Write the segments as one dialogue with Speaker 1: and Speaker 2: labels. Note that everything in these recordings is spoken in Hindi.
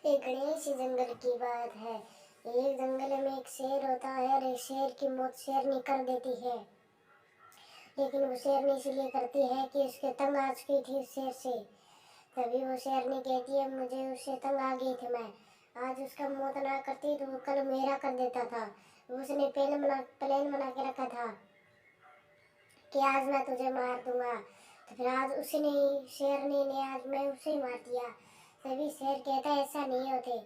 Speaker 1: एक गणेश जंगल की बात है। एक जंगल में एक शेर होता है और शेर की मौत शेरनी कर देती है। लेकिन वो शेरनी इसलिए करती है कि उसके तंग आ चुकी थी उस शेर से। तभी वो शेरनी कहती है मुझे उससे तंग आ गई थी, मैं आज उसका मौत ना करती तो वो कल मेरा कर देता था। उसने प्लान बना के रखा था कि आज मैं तुझे मार दूंगा। तो फिर आज उसने शेरनी ने आज मैं उसे ही मार दिया। तभी शेर कहता है ऐसा नहीं होते।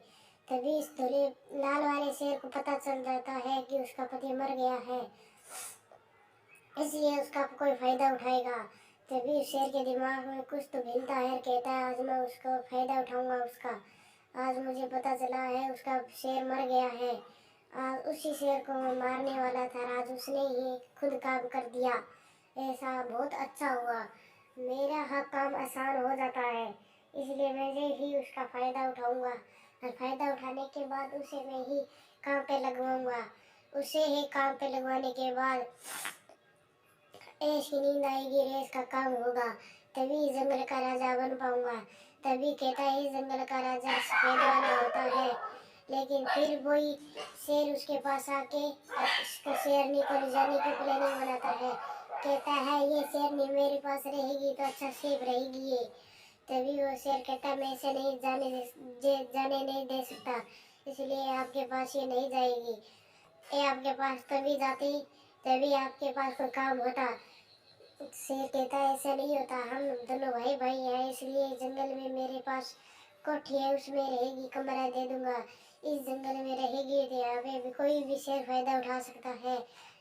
Speaker 1: तभी इस धुले लाल वाले शेर को पता चल जाता है कि उसका पति मर गया है, इसलिए उसका कोई फायदा उठाएगा। तभी शेर के दिमाग में कुछ तो हिलता है, कहता है आज मैं उसका फायदा उठाऊंगा उसका। आज मुझे पता चला है उसका शेर मर गया है। आज उसी शेर को मैं मारने वाला था, आज उसने ही खुद काम कर दिया। ऐसा बहुत अच्छा हुआ, मेरा हर काम आसान हो जाता है, इसलिए मैं ही उसका फ़ायदा उठाऊंगा। और फ़ायदा उठाने के बाद उसे मैं ही काम पे लगवाऊंगा। उसे ही काम पे लगवाने के बाद ऐश की नींद आएगी, रेस का काम होगा, तभी जंगल का राजा बन पाऊंगा। तभी कहता है जंगल का राजा सफेद वाला होता है। लेकिन फिर वही शेर उसके पास आके उसका शेरनी को ले जाने की प्लानिंग बनाता है। कहता है ये शेरनी मेरे पास रहेगी तो अच्छा सेफ रहेगी ये। तभी वो शेर कहता है मैं इसे नहीं जाने नहीं दे सकता, इसलिए आपके पास ये नहीं जाएगी। ये आपके पास तभी जाती तभी आपके पास कोई काम होता। शेर कहता है ऐसा नहीं होता, हम दोनों भाई भाई हैं, इसलिए जंगल में मेरे पास कोठी है, उसमें रहेगी, कमरा दे दूंगा। इस जंगल में रहेगी तो यहाँ पे भी कोई भी शेर फायदा उठा सकता है।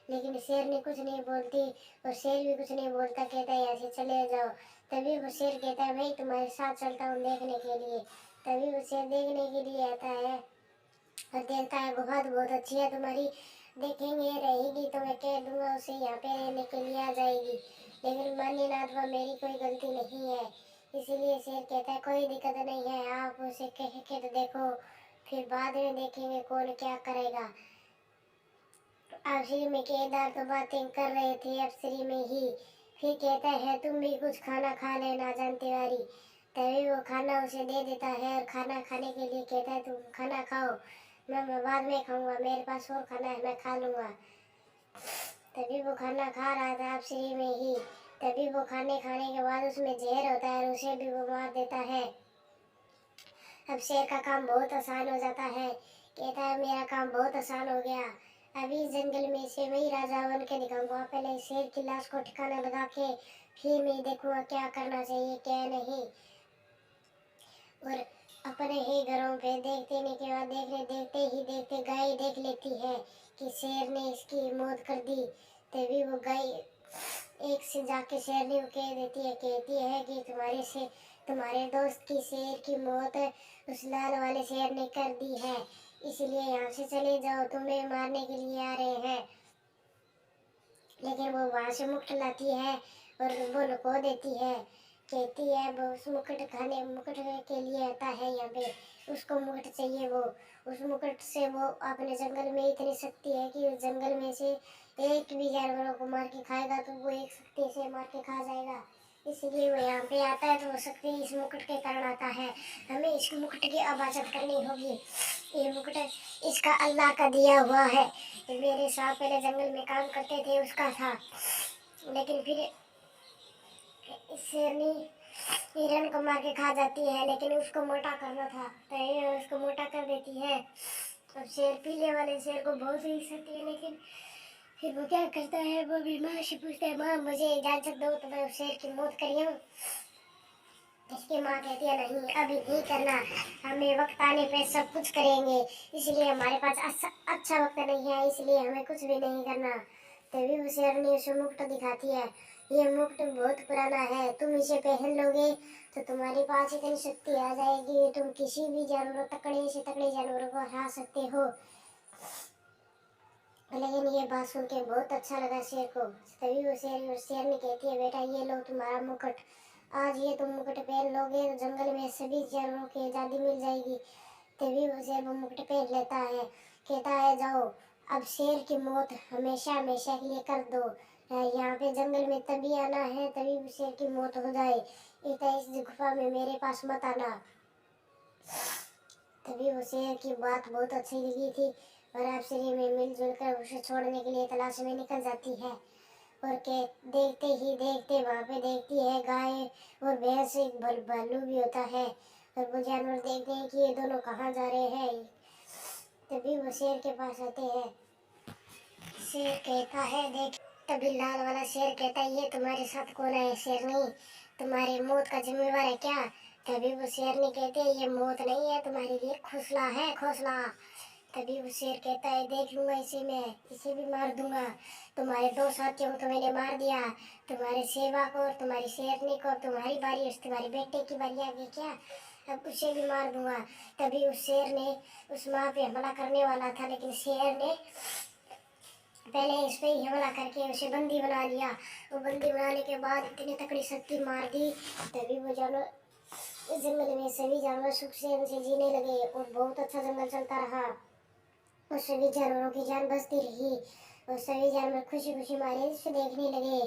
Speaker 1: लेकिन शेर ने कुछ नहीं बोलती और शेर भी कुछ नहीं बोलता, कहता है यहाँ से चले जाओ। तभी वो शेर कहता है मैं तुम्हारे साथ चलता हूँ देखने के लिए। तभी वो शेर देखने के लिए आता है और देखता है गुफा तो बहुत अच्छी है तुम्हारी, देखेंगे रहेगी तो मैं कह दूंगा उसे यहाँ पे रहने के लिए आ जाएगी। लेकिन मान्यनाथ वो मेरी कोई गलती नहीं है। इसीलिए शेर कहता है कोई दिक्कत नहीं है, आप उसे कह के तो देखो, फिर बाद में देखेंगे कौन क्या करेगा। आखिर में केदार तो बातें कर रहे थे अफसरी में ही। फिर कहता है तुम भी कुछ खाना खा लेना जानती वारी। तभी वो खाना उसे दे देता है और खाना खाने के लिए कहता है तुम खाना खाओ, मैं बाद में खाऊंगा, मेरे पास और खाना है मैं खा लूंगा। तभी वो खाना खा रहा था अफसरी में ही। तभी वो खाने के बाद उसमें जहर होता है और उसे भी वो मार देता है। अब शेर का काम बहुत आसान हो जाता है, कहता है मेरा काम बहुत आसान हो गया, अभी जंगल में से वही राजा बन के दिखाऊंगा। पहले शेर की लाश को ठिकाना लगा के फिर मैं देखूंगा क्या करना चाहिए क्या नहीं। और अपने ही घरों पे देखते ही देखते गाय देख लेती है कि शेर ने इसकी मौत कर दी। तभी वो गाय एक से जाके शेरनी को कह देती है, कहती है कि तुम्हारे दोस्त की शेर की मौत उस लाल वाले शेर ने कर दी है, इसलिए यहाँ से चले जाओ, तुम्हें मारने के लिए आ रहे हैं। लेकिन वो वहाँ से मुकुट लाती है और वो लुको देती है। कहती है वो उस मुकुट के लिए आता है यहाँ पे, उसको मुकुट चाहिए। वो उस मुकुट से वो अपने जंगल में इतनी शक्ति है कि उस जंगल में से एक भी जानवरों को मार के खाएगा तो वो एक शक्ति से मार के खा जाएगा। इसलिए वो यहाँ पे आता है तो वो शक्ति इस मुकुट के कारण आता है। हमें इस मुकुट की इबादत करनी होगी। ये मुकुट इसका अल्लाह का दिया हुआ है। मेरे साथ पहले जंगल में काम करते थे उसका था, लेकिन फिर शेरनी हिरण को मार के खा जाती है, लेकिन उसको मोटा करना था तो ये उसको मोटा कर देती है। अब शेर पीले वाले शेर को बहुत ही सकती है, लेकिन फिर वो क्या करता है, वो भी माँ से पूछता है माँ मुझे इजाज़त दो तो मैं उस शेर की मौत करिए। इसकी माँ कहती है नहीं अभी नहीं करना, हमें वक्त आने पे सब कुछ करेंगे, इसलिए हमारे पास अच्छा वक्त नहीं है, इसलिए हमें कुछ भी नहीं करना। तभी वो शेरनी उसे मुकुट दिखाती है, ये मुकुट बहुत पुराना है, तुम इसे पहन लोगे तो तुम्हारे पास इतनी शक्ति आ जाएगी, तुम किसी भी जानवर तकड़े से तकड़े जानवरों को हरा सकते हो। लेकिन ये बात सुन के बहुत अच्छा लगा शेर को। तभी वो शेरनी कहती है बेटा ये लो तुम्हारा मुकुट, आज ये तुम मुकुट पहन लोगे तो जंगल में सभी जानवरों की आज़ादी मिल जाएगी। तभी वो शेर वो मुकुट पहन लेता है, कहता है जाओ अब शेर की मौत हमेशा हमेशा के लिए कर दो, यहाँ पे जंगल में तभी आना है तभी शेर की मौत हो जाए, इस गुफा में मेरे पास मत आना। तभी वो शेर की बात बहुत अच्छी लगी थी और अप्सरी में मिलजुल कर उसे छोड़ने के लिए तलाश में निकल जाती है। और के देखते ही देखते वहाँ पे देखती है गाय और भैंस, एक भालू भी होता है। और वो जानवर देखते हैं कि ये दोनों कहाँ जा रहे हैं। तभी वो शेर के पास आते हैं। शेर कहता है देख, तभी लाल वाला शेर कहता है ये तुम्हारे साथ कौन है शेरनी, तुम्हारी मौत का जिम्मेवार है क्या। तभी वो शेरनी कहते है ये मौत नहीं है, तुम्हारे लिए खोसला है, खोसला। तभी वो शेर कहता है देख लूंगा इसे, मैं इसे भी मार दूंगा। तुम्हारे दो साथियों को तो मैंने मार दिया, तुम्हारे सेवा को और तुम्हारी शेरनी को। तुम्हारी बारी, उस तुम्हारे बेटे की बारी आ गई क्या, अब उसे भी मार दूंगा। तभी उस शेर ने उस माँ पे हमला करने वाला था, लेकिन शेर ने पहले इस पे ही हमला करके उसे बंदी बना लिया। वो बंदी बनाने के बाद इतनी तकड़ी शक्ति मार दी। तभी वो जानवर, इस जंगल में सभी जानवर सुख से जीने लगे और बहुत अच्छा जंगल चलता रहा और सभी जानवरों की जान बचती रही और सभी जानवर खुशी खुशी मारे इसे देखने लगे।